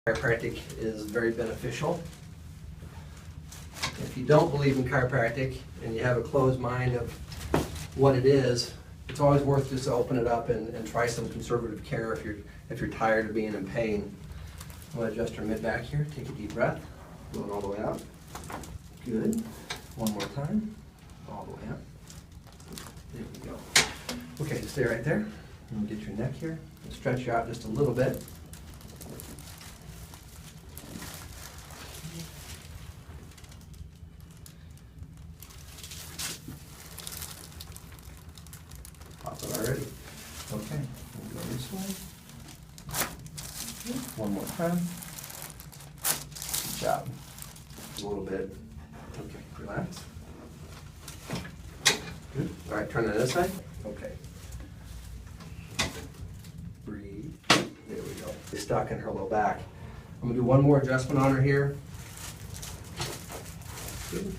Chiropractic is very beneficial. If you don't believe in chiropractic and you have a closed mind of what it is, it's always worth just to open it up and try some conservative care if you're tired of being in pain. I'm going to adjust your mid back here. Take a deep breath. Blow it all the way out. Good. One more time. All the way up. There we go. Okay, stay right there. And get your neck here. Stretch you out just a little bit. Pop it already. Okay, we'll go this way. One more time. Good job. A little bit. Okay, relax. Good. All right, turn it this way. Okay. Breathe. There we go. She's stuck in her low back. I'm gonna do one more adjustment on her here. Good.